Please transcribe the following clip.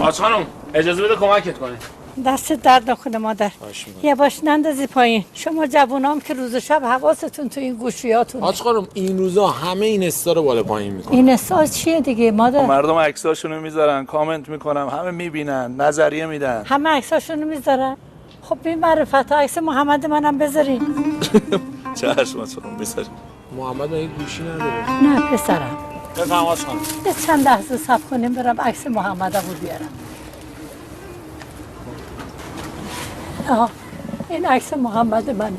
آج خانم اجازه بده کمکت کنه. دست درد نکنه مادر. یه باش نندازی پایین. شما جوونام که روز و شب حواستون تو این گوشیاتونه. آج خانم این روزا همه این استا رو بالا پایین میکنن. این استا چیه دیگه مادر؟ مردم عکساشونو میذارن، کامنت میکنم، همه میبینن، نظریه میدن. همه عکساشونو میذارن. خب این معرفت عکس محمد منم بذارین. چشم آج خانم بذارین. محمد مگه گوشی نداره؟ نه پسرم. بفهم آج خانم. یه چند لحظه صبر کنیم برم عکس محمدمو بیارم. آها این عکس محمد منه.